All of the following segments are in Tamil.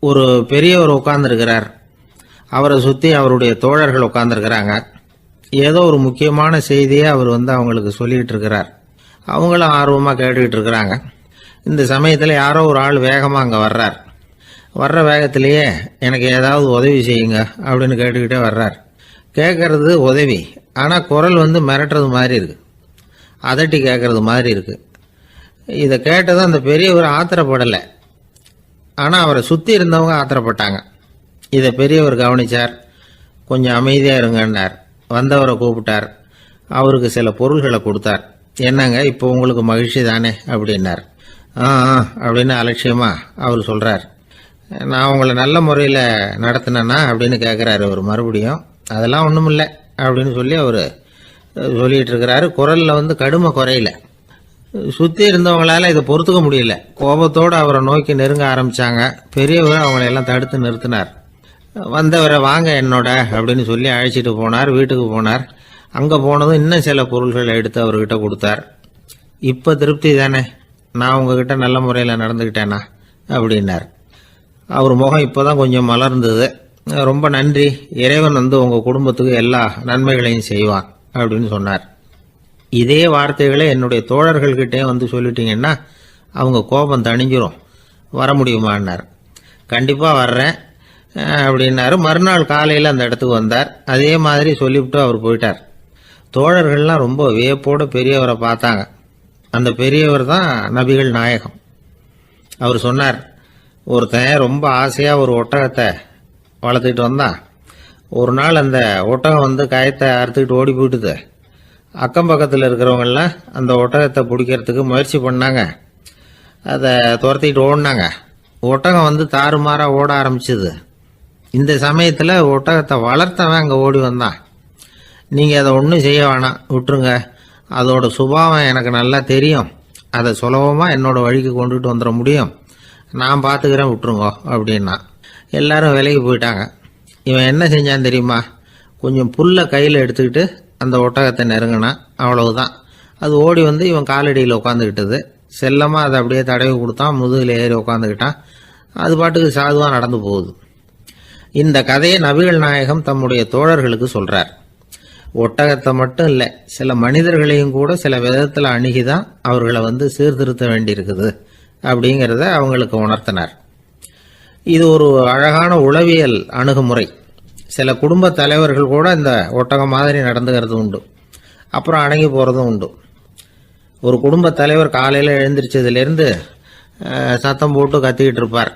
ஒரு பெரியவர் உட்கார்ந்துருக்கிறார். அவரை சுற்றி அவருடைய தோழர்கள் உட்கார்ந்துருக்கிறாங்க. ஏதோ ஒரு முக்கியமான செய்தியை அவர் அவங்களுக்கு சொல்லிகிட்டு இருக்கிறார். அவங்களும் ஆர்வமாக கேட்டுக்கிட்டு இருக்கிறாங்க. இந்த சமயத்தில் யாரோ ஒரு ஆள் வேகமாக அங்கே வர்றார். வர்ற வேகத்திலேயே எனக்கு ஏதாவது உதவி செய்யுங்க அப்படின்னு கேட்டுக்கிட்டே வர்றார். கேட்கறது உதவி, ஆனால் குரல் மிரட்டுறது மாதிரி இருக்குது, அதட்டி கேட்கறது மாதிரி இருக்குது. இதை கேட்டதும் அந்த பெரியவர் ஆத்திரப்படலை, ஆனால் அவரை சுற்றி இருந்தவங்க ஆத்திரப்பட்டாங்க. இதை பெரியவர் கவனித்தார். கொஞ்சம் அமைதியாக இருங்கன்னார். வந்தவரை கூப்பிட்டார். அவருக்கு சில பொருள்களை கொடுத்தார். என்னங்க இப்போ உங்களுக்கு மகிழ்ச்சி தானே அப்படின்னார். ஆ அப்படின்னு அலட்சியமாக அவர் சொல்கிறார். நான் உங்களை நல்ல முறையில் நடத்தினேன்னா அப்படின்னு கேட்குறாரு அவர் மறுபடியும். அதெல்லாம் ஒன்றும் இல்லை அப்படின்னு சொல்லி அவர் சொல்லிகிட்டு இருக்கிறாரு. குரலில் கடுமை குறையில. சுற்றி இருந்தவங்களால இதை பொறுத்துக்க முடியல. கோபத்தோடு அவரை நோக்கி நெருங்க ஆரம்பித்தாங்க. பெரியவர் அவங்களையெல்லாம் தடுத்து நிறுத்தினார். வந்தவரை வாங்க என்னோட அப்படின்னு சொல்லி அழைச்சிட்டு போனார். வீட்டுக்கு போனார். அங்கே போனதும் இன்னும் சில பொருள்களை எடுத்து அவர்கிட்ட கொடுத்தார். இப்போ திருப்தி தானே, நான் உங்ககிட்ட நல்ல முறையில் நடந்துக்கிட்டேனா அப்படின்னார். அவர் முகம் இப்போ தான் கொஞ்சம் மலர்ந்தது. ரொம்ப நன்றி, இறைவன் உங்கள் குடும்பத்துக்கு எல்லா நன்மைகளையும் செய்வான் அப்படின்னு சொன்னார். இதே வார்த்தைகளை என்னுடைய தோழர்கள்கிட்டே சொல்லிட்டீங்கன்னா அவங்க கோபம் தணிஞ்சிரும். வர முடியுமான்னார். கண்டிப்பாக வர்றேன் அப்படின்னாரு. மறுநாள் காலையில் அந்த இடத்துக்கு வந்தார். அதே மாதிரி சொல்லிவிட்டு அவர் போயிட்டார். தோழர்கள்லாம் ரொம்ப வியப்போடு பெரியவரை பார்த்தாங்க. அந்த பெரியவர் தான் நபிகள் நாயகம். அவர் சொன்னார், ஒருத்தன் ரொம்ப ஆசையாக ஒரு ஒட்டகத்தை வளர்த்துக்கிட்டு வந்தான். ஒரு நாள் அந்த ஒட்டகம் கயத்தை அறுத்துக்கிட்டு ஓடி போயிட்டுது. அக்கம் பக்கத்தில் இருக்கிறவங்கெல்லாம் அந்த ஒட்டகத்தை பிடிக்கிறதுக்கு முயற்சி பண்ணாங்க. அதை துரத்திக்கிட்டு ஓடினாங்க. ஒட்டகம் தாறுமாறாக ஓட ஆரம்பிச்சுது. இந்த சமயத்தில் ஒட்டகத்தை வளர்த்தவன் அங்கே ஓடி வந்தான். நீங்கள் அதை ஒன்றும் செய்ய வேணாம், விட்டுருங்க. அதோட சுபாவம் எனக்கு நல்லா தெரியும். அதை சுலபமாக என்னோட வழிக்கு கொண்டுகிட்டு வந்துட முடியும். நான் பார்த்துக்கிறேன், விட்டுருங்கோ அப்படின்னா. எல்லாரும் விலைக்கு போயிட்டாங்க. இவன் என்ன செஞ்சான் தெரியுமா? கொஞ்சம் புல்லை கையில் எடுத்துக்கிட்டு அந்த ஒட்டகத்தை நெருங்கினான். அவ்வளவுதான். அது ஓடி இவன் காலடியில் உட்காந்துக்கிட்டது. செல்லமாக அதை அப்படியே தடவி கொடுத்தான். முதுகில் ஏறி உட்காந்துக்கிட்டான். அது பாட்டுக்கு சாதுவாக நடந்து போகுது. இந்த கதையை நபிகள் நாயகம் தம்முடைய தோழர்களுக்கு சொல்கிறார். ஒட்டகத்தை மட்டும் இல்லை, சில மனிதர்களையும் கூட சில விதத்தில் அணுகிதான் அவர்களை சீர்திருத்த வேண்டியிருக்குது அப்படிங்கிறத அவங்களுக்கு உணர்த்தினார். இது ஒரு அழகான உளவியல் அணுகுமுறை. சில குடும்ப தலைவர்கள் கூட இந்த ஒட்டகம் மாதிரி நடந்துக்கிறது உண்டு. அப்புறம் அடங்கி போகிறதும் உண்டு. ஒரு குடும்ப தலைவர் காலையில் எழுந்திரிச்சதுலேருந்து சத்தம் போட்டு கத்திக்கிட்டு இருப்பார்.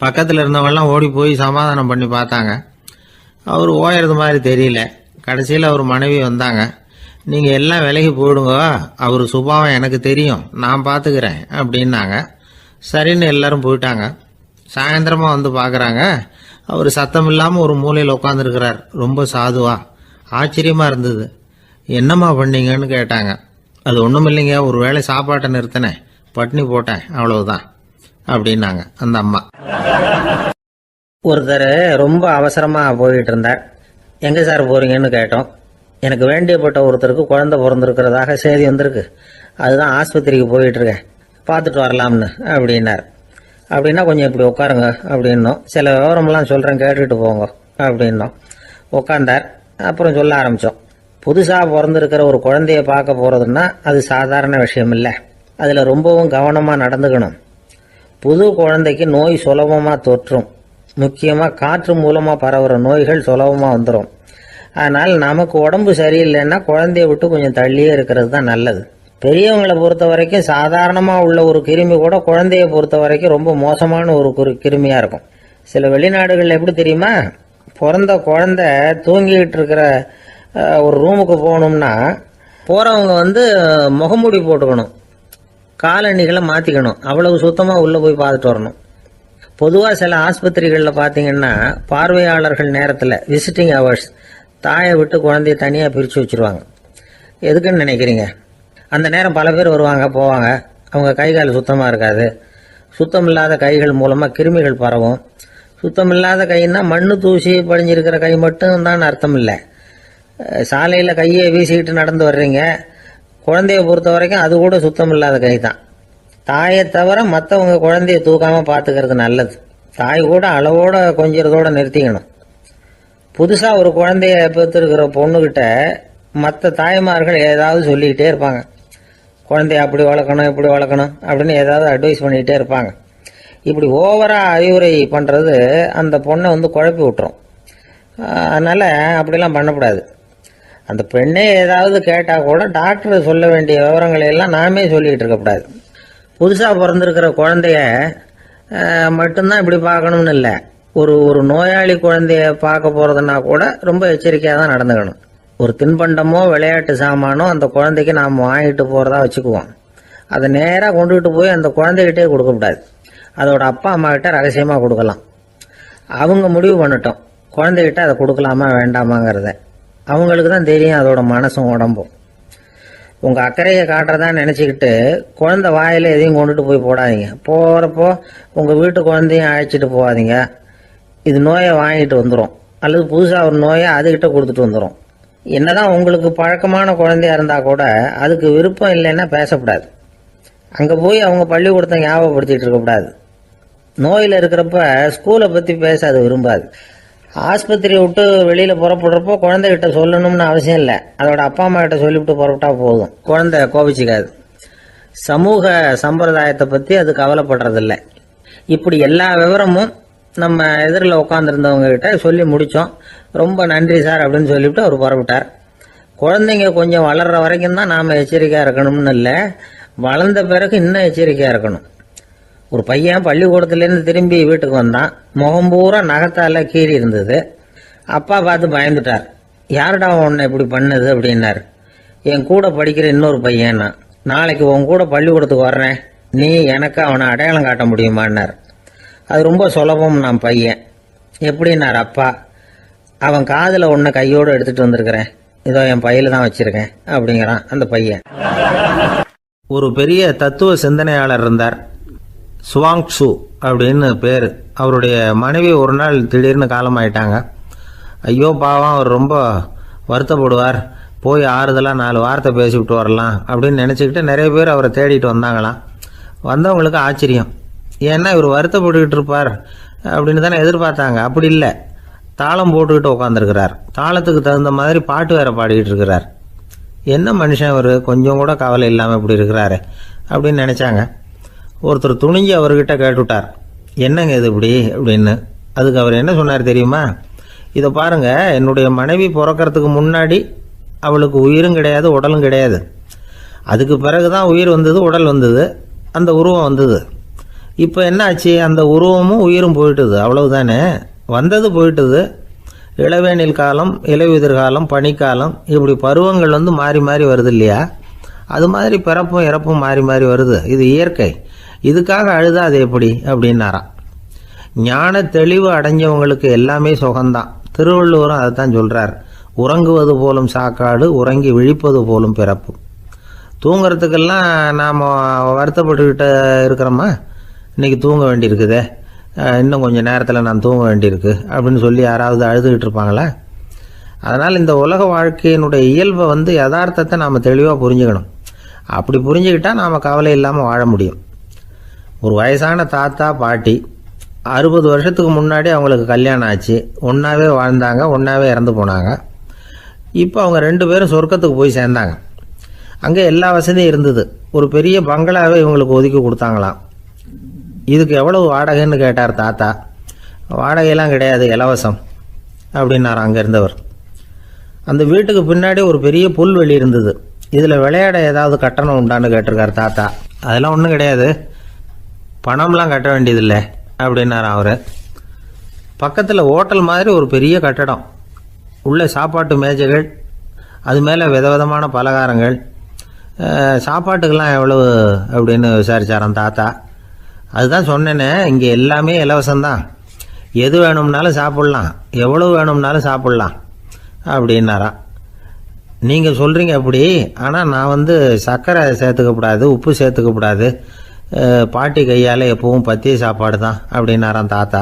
பக்கத்தில் இருந்தவங்கெல்லாம் ஓடி போய் சமாதானம் பண்ணி பார்த்தாங்க. அவர் ஓயறது மாதிரி தெரியல. கடைசியில் அவர் மனைவி வந்தாங்க. நீங்கள் எல்லாம் விலகி போயிடுங்க, அவர் சுபாவம் எனக்கு தெரியும், நான் பார்த்துக்கிறேன் அப்படின்னாங்க. சரின்னு எல்லாரும் போயிட்டாங்க. சாயந்தரமாக பார்க்குறாங்க, அவர் சத்தம் இல்லாமல் ஒரு மூலையில் உட்காந்துருக்கிறார். ரொம்ப சாதுவா. ஆச்சரியமாக இருந்தது. என்னம்மா பண்ணீங்கன்னு கேட்டாங்க. அது ஒன்றும் இல்லைங்க, ஒரு வேளை சாப்பாட்டை நிறுத்தினேன், பட்னி போட்டேன், அவ்வளவுதான் அப்படின்னாங்க அந்த அம்மா. ஒருத்தர் ரொம்ப அவசரமாக போயிட்டு இருந்தார். எங்கே சார் போகிறீங்கன்னு கேட்டோம். எனக்கு வேண்டியப்பட்ட ஒருத்தருக்கு குழந்தை பிறந்திருக்கிறதாக செய்தி வந்திருக்கு, அதுதான் ஆஸ்பத்திரிக்கு போயிட்டுருக்கேன், பார்த்துட்டு வரலாம்னு அப்படின்னார். அப்படின்னா கொஞ்சம் இப்படி உட்காருங்க அப்படின்னோம். சில விவரமெல்லாம் சொல்கிறேன், கேட்டுக்கிட்டு போங்க அப்படின்னோம். உட்காந்தார். அப்புறம் சொல்ல ஆரம்பித்தோம். புதுசாக பிறந்திருக்கிற ஒரு குழந்தைய பார்க்க போகிறதுன்னா அது சாதாரண விஷயம் இல்லை. அதில் ரொம்பவும் கவனமாக நடந்துக்கணும். புது குழந்தைக்கு நோய் சுலபமாக தொற்றும். முக்கியமாக காற்று மூலமாக பரவுகிற நோய்கள் சுலபமாக வந்துடும். அதனால் நமக்கு உடம்பு சரியில்லைன்னா குழந்தைய விட்டு கொஞ்சம் தள்ளியே இருக்கிறது தான் நல்லது. பெரியவங்களை பொறுத்த வரைக்கும் சாதாரணமாக உள்ள ஒரு கிருமி கூட குழந்தைய பொறுத்த வரைக்கும் ரொம்ப மோசமான ஒரு கிருமியாக இருக்கும். சில வெளிநாடுகளில் எப்படி தெரியுமா, பிறந்த குழந்தை தூங்கிக்கிட்டு இருக்கிற ஒரு ரூமுக்கு போகணும்னா போகிறவங்க முகமூடி போட்டுக்கணும், காலணிகளை மாற்றிக்கணும், அவ்வளவு சுத்தமாக உள்ளே போய் பார்த்துட்டு வரணும். பொதுவாக சில ஆஸ்பத்திரிகளில் பார்த்தீங்கன்னா பார்வையாளர்கள் நேரத்தில் விசிட்டிங் ஹவர்ஸ் தாயை விட்டு குழந்தைய தனியாக பிரித்து வச்சுருவாங்க. எதுக்குன்னு நினைக்கிறீங்க? அந்த நேரம் பல பேர் வருவாங்க போவாங்க. அவங்க கை கால் சுத்தமாக இருக்காது. சுத்தம் இல்லாத கைகள் மூலமாக கிருமிகள் பரவும். சுத்தம் இல்லாத கைன்னா மண்ணு தூசி படிஞ்சிருக்கிற கை மட்டும் தான் அர்த்தம் இல்லை. சாலையில் கையை வீசிக்கிட்டு நடந்து வர்றீங்க, குழந்தைய பொறுத்த வரைக்கும் அது கூட சுத்தம் இல்லாத கை தான். தாயை தவிர மற்றவங்க குழந்தைய தூக்காமல் பார்த்துக்கிறது நல்லது. தாய் கூட அளவோட கொஞ்சிறதோட நிறுத்திக்கணும். புதுசாக ஒரு குழந்தைய பெற்றிருக்கிற பொண்ணுக்கிட்ட மற்ற தாய்மார்கள் ஏதாவது சொல்லிக்கிட்டே இருப்பாங்க. குழந்தைய அப்படி வளர்க்கணும் இப்படி வளர்க்கணும் அப்படின்னு ஏதாவது அட்வைஸ் பண்ணிக்கிட்டே இருப்பாங்க. இப்படி ஓவராக அறிவுரை பண்ணுறது அந்த பொண்ணை குழப்பி விட்டுரும். அதனால் அப்படிலாம் பண்ணக்கூடாது. அந்த பெண்ணே ஏதாவது கேட்டால் கூட டாக்டர் சொல்ல வேண்டிய விவரங்களை எல்லாம் நாமே சொல்லிக்கிட்டு இருக்கக்கூடாது. புதுசாக பிறந்திருக்கிற குழந்தைய மட்டும்தான் இப்படி பார்க்கணும்னு இல்லை. ஒரு நோயாளி குழந்தைய பார்க்க போகிறதுனா கூட ரொம்ப எச்சரிக்கையாக தான் நடந்துக்கணும். ஒரு தின்பண்டமோ விளையாட்டு சாமானோ அந்த குழந்தைக்கு நாம் வாங்கிட்டு போகிறதா வச்சுக்குவோம். அதை நேராக கொண்டுகிட்டு போய் அந்த குழந்தைகிட்டே கொடுக்கக்கூடாது. அதோட அப்பா அம்மா கிட்ட ரகசியமாக கொடுக்கலாம். அவங்க முடிவு பண்ணட்டும் குழந்தைகிட்ட அதை கொடுக்கலாமா வேண்டாமாங்கிறத. அவங்களுக்கு தான் தெரியும் அதோட மனசும் உடம்பும். உங்கள் அக்கறையை காட்டுறதா நினச்சிக்கிட்டு குழந்தை வாயில் எதையும் கொண்டுட்டு போய் போடாதீங்க. போகிறப்போ உங்கள் வீட்டு குழந்தையும் அழைச்சிட்டு போகாதீங்க. இது நோயை வாங்கிட்டு வந்துடும், அல்லது புதுசாக ஒரு நோயை அதுக்கிட்ட கொடுத்துட்டு வந்துடும். என்னதான் உங்களுக்கு பழக்கமான குழந்தையா இருந்தால் கூட அதுக்கு விருப்பம் இல்லைன்னா பேசக்கூடாது. அங்கே போய் அவங்க பள்ளிக்கூடத்தை ஞாபகப்படுத்திட்டு இருக்கக்கூடாது. நோயில் இருக்கிறப்ப ஸ்கூலை பற்றி பேச அது விரும்பாது. ஆஸ்பத்திரியை விட்டு வெளியில் புறப்படுறப்போ குழந்தைகிட்ட சொல்லணும்னு அவசியம் இல்லை. அதோட அப்பா அம்மா கிட்ட சொல்லிவிட்டு புறப்பட்டா போதும். குழந்தை கோபிச்சிக்காது. சமூக சம்பிரதாயத்தை பற்றி அது கவலைப்படுறதில்லை. இப்படி எல்லா விவரமும் நம்ம எதிரில் உட்காந்துருந்தவங்க கிட்ட சொல்லி முடித்தோம். ரொம்ப நன்றி சார் அப்படின்னு சொல்லிவிட்டு அவர் புறப்பட்டார். குழந்தைங்க கொஞ்சம் வளர்கிற வரைக்கும் தான் நாம் எச்சரிக்கையாக இருக்கணும்னு இல்லை, வளர்ந்த பிறகு இன்னும் எச்சரிக்கையாக இருக்கணும். ஒரு பையன் பள்ளிக்கூடத்துலேருந்து திரும்பி வீட்டுக்கு வந்தான். முகம் பூரா நகத்தால் கீறி இருந்தது. அப்பா பார்த்து பயந்துட்டார். யாருடா உன்னை இப்படி பண்ணுது அப்படின்னாரு. என் கூட படிக்கிற இன்னொரு பையன். நாளைக்கு உன் கூட பள்ளிக்கூடத்துக்கு வர்றேன், நீ எனக்கு அவனை அடையாளம் காட்ட முடியுமான்னார். அது ரொம்ப சுலபம் நான் பையன். எப்படின்னார் அப்பா. அவன் காதில் ஒன்று கையோடு எடுத்துகிட்டு வந்திருக்கிறேன், இதோ என் பையில தான் வச்சுருக்கேன் அப்படிங்கிறான் அந்த பையன். ஒரு பெரிய தத்துவ சிந்தனையாளர் இருந்தார், சுவாங்சு அப்படின்னு பேர். அவருடைய மனைவி ஒரு நாள் திடீர்னு காலமாயிட்டாங்க. ஐயோ பாவம், அவர் ரொம்ப வருத்தப்படுவார், போய் ஆறுதலாக 4 வார்த்தை பேசிவிட்டு வரலாம் அப்படின்னு நினச்சிக்கிட்டு நிறைய பேர் அவரை தேடிட்டு வந்தாங்களாம். வந்தவங்களுக்கு ஆச்சரியம், ஏன்னா இவர் வருத்தப்பட்டுக்கிட்டு இருப்பார் அப்படின்னு தானே எதிர்பார்த்தாங்க. அப்படி இல்லை, தாளம் போட்டுக்கிட்டு உட்காந்துருக்கிறார். தாளத்துக்கு தகுந்த மாதிரி பாட்டு வேற பாடிக்கிட்டு இருக்கிறார். என்ன மனுஷன் அவர், கொஞ்சம் கூட கவலை இல்லாமல் இப்படி இருக்கிறாரு அப்படின்னு நினச்சாங்க. ஒருத்தர் துணிஞ்சு அவர்கிட்ட கேட்டுவிட்டார், என்னங்க இது இப்படி அப்படின்னு. அதுக்கு அவர் என்ன சொன்னார் தெரியுமா? இதை பாருங்க, என்னுடைய மனைவி பிறக்கிறதுக்கு முன்னாடி அவளுக்கு உயிரும் கிடையாது உடலும் கிடையாது. அதுக்கு பிறகு தான் உயிர் வந்தது, உடல் வந்தது, அந்த உருவம் வந்தது. இப்போ என்ன ஆச்சு? அந்த உருவமும் உயிரும் போயிட்டுது, அவ்வளவுதானே. வந்தது போயிட்டுது. இளவேனில் காலம், இலையுதிர் காலம், பனிக்காலம், இப்படி பருவங்கள் மாறி மாறி வருது இல்லையா? அது மாதிரி பிறப்பும் இறப்பும் மாறி மாறி வருது. இது இயற்கை. இதுக்காக அழுதா அது எப்படி அப்படின்னாராம். ஞான தெளிவு அடைஞ்சவங்களுக்கு எல்லாமே சுகம்தான். திருவள்ளுவரும் அதை தான் சொல்கிறார், உறங்குவது போலும் சாக்காடு, உறங்கி விழிப்பது போலும் பிறப்பு. தூங்கிறதுக்கெல்லாம் நாம் வருத்தப்பட்டுக்கிட்ட இருக்கிறோமா? இன்றைக்கி தூங்க வேண்டியிருக்குதே, இன்னும் கொஞ்சம் நேரத்தில் நான் தூங்க வேண்டியிருக்கு அப்படின்னு சொல்லி யாராவது அழுதுகிட்டு இருப்பாங்களா? அதனால் இந்த உலக வாழ்க்கையினுடைய இயல்பை யதார்த்தத்தை நாம் தெளிவாக புரிஞ்சுக்கணும். அப்படி புரிஞ்சுக்கிட்டால் நாம் கவலை இல்லாமல் வாழ முடியும். ஒரு வயசான தாத்தா பாட்டி 60 வருஷத்துக்கு முன்னாடி அவங்களுக்கு கல்யாணம் ஆச்சு. ஒன்றாவே வாழ்ந்தாங்க, ஒன்றாவே இறந்து போனாங்க. இப்போ அவங்க 2 பேரும் சொர்க்கத்துக்கு போய் சேர்ந்தாங்க. அங்கே எல்லா வசதியும் இருந்தது. ஒரு பெரிய பங்களாவே இவங்களுக்கு ஒதுக்கி கொடுத்தாங்களாம். இதுக்கு எவ்வளவு வாடகைன்னு கேட்டார் தாத்தா. வாடகையெல்லாம் கிடையாது, இலவசம் அப்படின்னார் அங்கே இருந்தவர். அந்த வீட்டுக்கு பின்னாடி ஒரு பெரிய புல்வெளி இருந்தது. இதில் விளையாட ஏதாவது கட்டணம் உண்டான்னு கேட்டிருக்கார் தாத்தா. அதெல்லாம் ஒன்றும் கிடையாது, பணம்லாம் கட்ட வேண்டியதில்லை அப்படின்னார் அவர். பக்கத்தில் ஹோட்டல் மாதிரி ஒரு பெரிய கட்டடம், உள்ள சாப்பாட்டு மேஜைகள், அது மேலே விதவிதமான பலகாரங்கள். சாப்பாட்டுக்கெல்லாம் எவ்வளவு அப்படின்னு விசாரிச்சாராம் தாத்தா. அதுதான் சொன்னேனே, இங்கே எல்லாமே இலவசம்தான், எது வேணும்னாலும் சாப்பிட்லாம், எவ்வளவு வேணும்னாலும் சாப்பிட்லாம் அப்படின்னாராம். நீங்கள் சொல்கிறீங்க அப்படி, ஆனால் நான் சர்க்கரை சேர்த்துக்கக்கூடாது, உப்பு சேர்த்துக்கக்கூடாது, பாட்டி கையால் எப்பவும் பத்திய சாப்பாடு தான் அப்படின்னாராம் தாத்தா.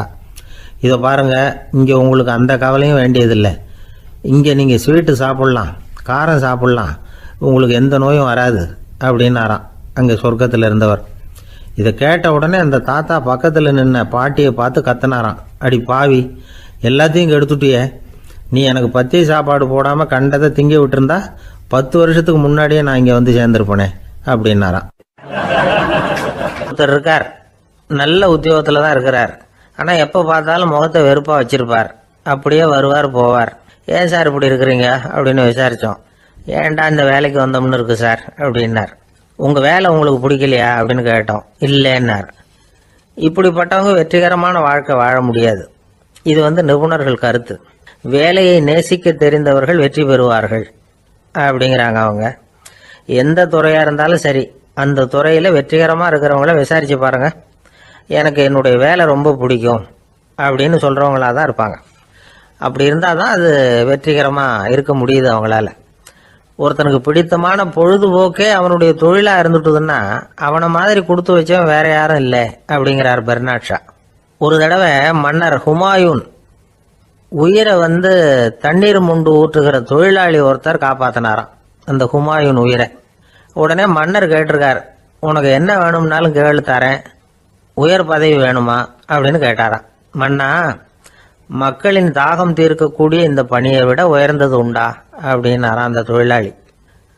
இதை பாருங்கள், இங்கே உங்களுக்கு அந்த கவலையும் வேண்டியதில்லை. இங்கே நீங்கள் ஸ்வீட்டு சாப்பிட்லாம், காரம் சாப்பிட்லாம், உங்களுக்கு எந்த நோயும் வராது அப்படின்னாராம் அங்கே சொர்க்கத்தில் இருந்தவர். இதை கேட்ட உடனே அந்த தாத்தா பக்கத்தில் நின்ன பாட்டியை பார்த்து கத்தினாராம், அடி பாவி, எல்லாத்தையும் கெடுத்துட்டியே, நீ எனக்கு பத்திய சாப்பாடு போடாமல் கண்டதை திங்க விட்டுருந்தா 10 வருஷத்துக்கு முன்னாடியே நான் இங்கே வந்து சேர்ந்துருப்பேனே அப்படின்னாராம். ஒருத்தர் இருக்கார், நல்ல உத்தியோகத்தில் தான் இருக்கிறார். ஆனால் எப்போ பார்த்தாலும் முகத்தை வெறுப்பாக வச்சிருப்பார். அப்படியே வருவார் போவார். ஏன் சார் இப்படி இருக்கிறீங்க அப்படின்னு விசாரித்தோம். ஏன்டா இந்த வேலைக்கு வந்தோம்னு இருக்கு சார் அப்படின்னார். உங்கள் வேலை உங்களுக்கு பிடிக்கலையா அப்படின்னு கேட்டோம். இல்லைன்னார். இப்படிப்பட்டவங்க வெற்றிகரமான வாழ்க்கை வாழ முடியாது. இது நிபுணர்கள் கருத்து. வேலையை நேசிக்க தெரிந்தவர்கள் வெற்றி பெறுவார்கள் அப்படிங்கிறாங்க அவங்க. எந்த துறையாக இருந்தாலும் சரி, அந்த துறையில் வெற்றிகரமாக இருக்கிறவங்கள விசாரித்து பாருங்கள். எனக்கு என்னுடைய வேலை ரொம்ப பிடிக்கும் அப்படின்னு சொல்கிறவங்களாக தான் இருப்பாங்க. அப்படி இருந்தால் தான் அது வெற்றிகரமாக இருக்க முடியுது அவங்களால. ஒருத்தனுக்கு பிடித்தமான பொழுதுபோக்கே அவனுடைய தொழிலாக இருந்துட்டுதுன்னா அவனை மாதிரி கொடுத்து வச்சவன் வேற யாரும் இல்லை அப்படிங்கிறார் பெர்னாட் ஷா. ஒரு தடவை மன்னர் ஹுமாயூன் உயிரை தண்ணீர் முண்டு ஊற்றுகிற தொழிலாளி ஒருத்தர் காப்பாத்தினாராம் அந்த ஹுமாயூன் உயிரை. உடனே மன்னர் கேட்டிருக்கார், உனக்கு என்ன வேணும்னாலும் கேளு தரேன், உயர் பதவி வேணுமா அப்படின்னு கேட்டாராம். மன்னா, மக்களின் தாகம் தீர்க்கக்கூடிய இந்த பணியை விட உயர்ந்தது உண்டா அப்படின்னாராம் அந்த தொழிலாளி.